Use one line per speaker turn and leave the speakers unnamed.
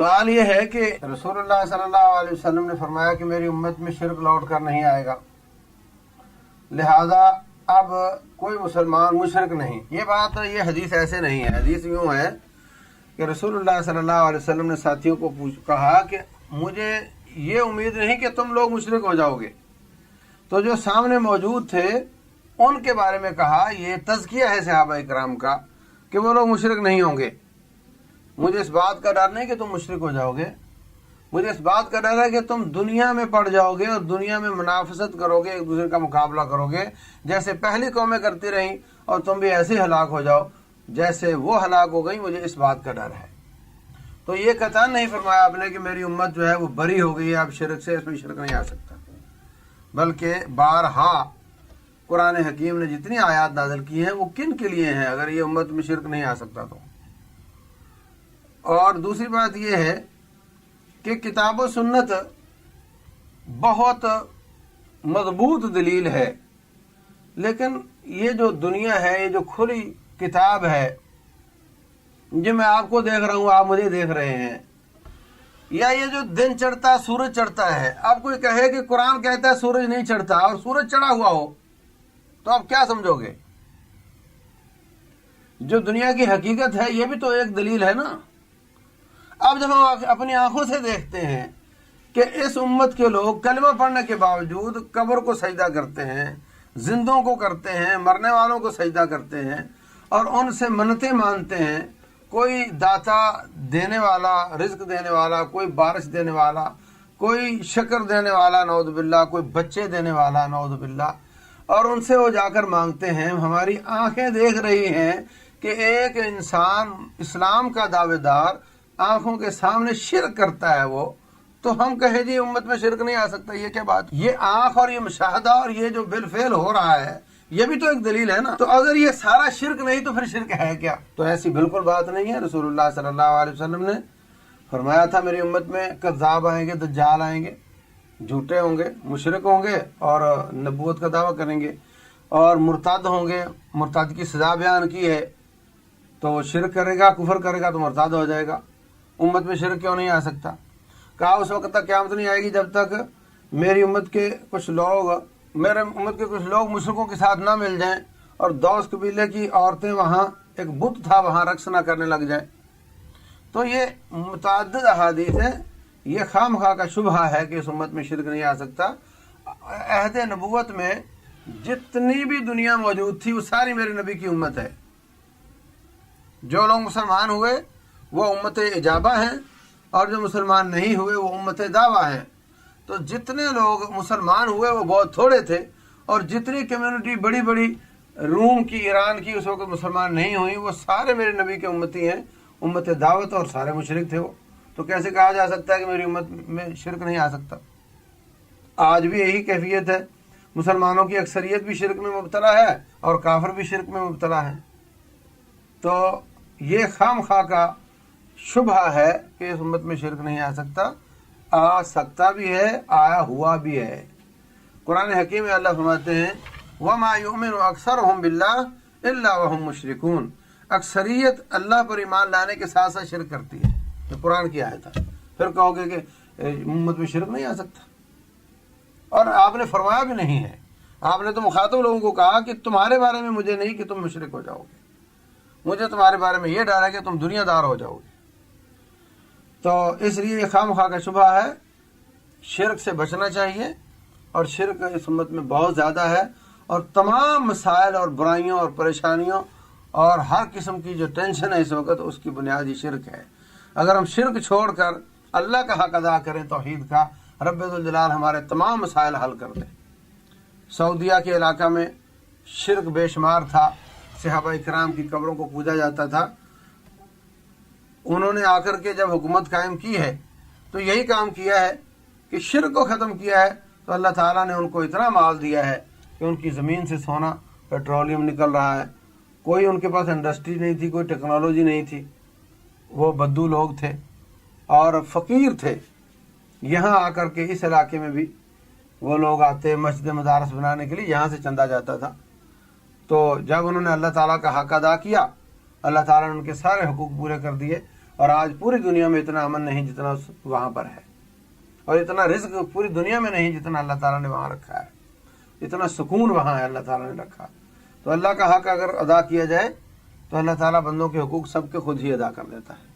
सवाल ये है कि रसूलुल्लाह सल्लल्लाहु अलैहि वसल्लम ने फरमाया कि मेरी उम्मत में शिर्क लौट कर नहीं आएगा, लिहाजा अब कोई मुसलमान मुशरिक नहीं। ये हदीस ऐसे नहीं है। हदीस यूँ है कि रसूलुल्लाह सल्लल्लाहु अलैहि वसल्लम ने साथियों को कहा कि मुझे ये उम्मीद नहीं कि तुम लोग मुशरिक हो जाओगे। तो जो सामने मौजूद थे उनके बारे में कहा, ये तज़किया है सहाबा इकराम का कि वो लोग मुशरिक नहीं होंगे। मुझे इस बात का डर नहीं कि तुम मुशरिक हो जाओगे, मुझे इस बात का डर है कि तुम दुनिया में पड़ जाओगे और दुनिया में मुनाफसत करोगे, एक दूसरे का मुकाबला करोगे जैसे पहली कौमें करती रहीं, और तुम भी ऐसे हलाक हो जाओ जैसे वो हलाक हो गई। मुझे इस बात का डर है। तो ये कतई नहीं फरमाया आपने कि मेरी उम्मत जो है वो बरी हो गई है अब शिरक से, इसमें शिरक नहीं आ सकता। बल्कि बारहा कुरान हकीम ने जितनी आयात नाज़िल की हैं वो किन के लिए हैं अगर ये उम्मत में शिरक नहीं आ सकता तो। और दूसरी बात ये है कि किताब व सुन्नत बहुत मजबूत दलील है, लेकिन ये जो दुनिया है, ये जो खुली किताब है, जो मैं आपको देख रहा हूँ, आप मुझे देख रहे हैं, या ये जो दिन चढ़ता सूरज चढ़ता है, अब कोई कहे कि कुरान कहता है सूरज नहीं चढ़ता और सूरज चढ़ा हुआ हो तो आप क्या समझोगे? जो दुनिया की हकीकत है ये भी तो एक दलील है ना। अब जब हम अपनी आंखों से देखते हैं कि इस उम्मत के लोग कलमा पढ़ने के बावजूद कब्र को सजदा करते हैं, जिंदों को करते हैं, मरने वालों को सजदा करते हैं और उनसे मन्नतें मानते हैं, कोई दाता देने वाला, रिज्क देने वाला, कोई बारिश देने वाला, कोई शक्र देने वाला नऊज़ बिल्लाह, कोई बच्चे देने वाला नऊज़ बिल्लाह, और उनसे वो जाकर मांगते हैं। हमारी आंखें देख रही हैं कि एक इंसान इस्लाम का दावेदार आंखों के सामने शिरक करता है वो, तो हम कहें जी उम्मत में शिरक नहीं आ सकता। ये क्या बात? ये आंख और ये मुशाहदा और ये जो बिलफेल हो रहा है ये भी तो एक दलील है ना। तो अगर ये सारा शिरक नहीं तो फिर शिरक है क्या? तो ऐसी बिल्कुल बात नहीं है। रसूलुल्लाह सल्लल्लाहु अलैहि वसल्लम ने फरमाया था मेरी उम्मत में कज़्ज़ाब आएंगे, दज्जाल आएंगे, झूठे होंगे, मुशरिक होंगे और नबूवत का दावा करेंगे, और मुर्ताद होंगे। मुर्ताद की सजा बयान की है, तो शिरक करेगा, कुफर करेगा तो मुर्ताद हो जाएगा। उम्मत में शिरक क्यों नहीं आ सकता? कहा उस वक्त तक क़यामत नहीं आएगी जब तक मेरी उम्मत के कुछ लोग मुशरिकों के साथ ना मिल जाएं और दौस कबीले की औरतें वहाँ एक बुत था वहाँ रक्स ना करने लग जाएं। तो ये मुतअद्दिद अहादीस है। ये खामखा का शुबहा है कि इस उम्मत में शिरक नहीं आ सकता। अहद नबूवत में जितनी भी दुनिया मौजूद थी वो सारी मेरे नबी की उम्मत है। जो लोग मुसलमान हुए वो उम्मत इजाबा हैं और जो मुसलमान नहीं हुए वो उम्मत दावा हैं। तो जितने लोग मुसलमान हुए वो बहुत थोड़े थे, और जितनी कम्युनिटी बड़ी बड़ी रूम की, ईरान की उस वक्त मुसलमान नहीं हुई, वो सारे मेरे नबी के उम्मती हैं, उम्मत दावत, और सारे मुशरिक थे वो। तो कैसे कहा जा सकता है कि मेरी उम्मत में शिरक नहीं आ सकता? आज भी यही कैफियत है। मुसलमानों की अक्सरियत भी शिरक में मुब्तला है और काफिर भी शिरक में मुब्तला है। तो ये खामखा का शुबहा है कि इस उम्मत में शिरक नहीं आ सकता। आ सकता भी है, आया हुआ भी है। कुरान हकीम में अल्लाह फरमाते हैं वमा युमिनु अक्सरुहुम बिल्लाह इल्ला वहुम मुशरिकून। अक्सरियत अल्लाह पर ईमान लाने के साथ साथ शिरक करती है। तो कुरान की आयत है। फिर कहोगे कि उम्मत में शिरक नहीं आ सकता, और आपने फरमाया भी नहीं है। आपने तो मुखातब लोगों को कहा कि तुम्हारे बारे में मुझे नहीं कि तुम मुशरिक हो जाओगे, मुझे तुम्हारे बारे में ये डर है कि तुम दुनियादार हो जाओगे। तो इसलिए ये खामखा का शुबहा है। शिरक से बचना चाहिए, और शिरक इस उम्मत में बहुत ज़्यादा है, और तमाम मसाइल और बुराइयों और परेशानियों और हर किस्म की जो टेंशन है इस वक्त उसकी बुनियादी शिरक है। अगर हम शिरक छोड़कर अल्लाह का हक अदा करें तौहीद का, रब्बुल जलाल हमारे तमाम मसाइल हल कर दे। सऊदिया के इलाका में शिरक बेशुमार था। सहाबा इकराम की कब्रों को पूजा जाता था। उन्होंने आकर के जब हुकूमत कायम की है तो यही काम किया है कि शिरक को ख़त्म किया है। तो अल्लाह ताला ने उनको इतना माल दिया है कि उनकी ज़मीन से सोना, पेट्रोलियम निकल रहा है। कोई उनके पास इंडस्ट्री नहीं थी, कोई टेक्नोलॉजी नहीं थी। वो बद्दू लोग थे और फ़कीर थे। यहाँ आकर के इस इलाके में भी वो लोग आते मस्जिद मदारस बनाने के लिए, यहाँ से चंदा जाता था। तो जब उन्होंने अल्लाह ताला का हक अदा किया, अल्लाह ताला ने उनके सारे हुकूक पूरे कर दिए اور آج پوری دنیا میں اتنا امن نہیں جتنا وہاں پر ہے، اور اتنا رزق پوری دنیا میں نہیں جتنا اللہ تعالیٰ نے وہاں رکھا ہے، اتنا سکون وہاں ہے اللہ تعالیٰ نے رکھا۔ تو اللہ کا حق اگر ادا کیا جائے تو اللہ تعالیٰ بندوں کے حقوق سب کے خود ہی ادا کر دیتا ہے۔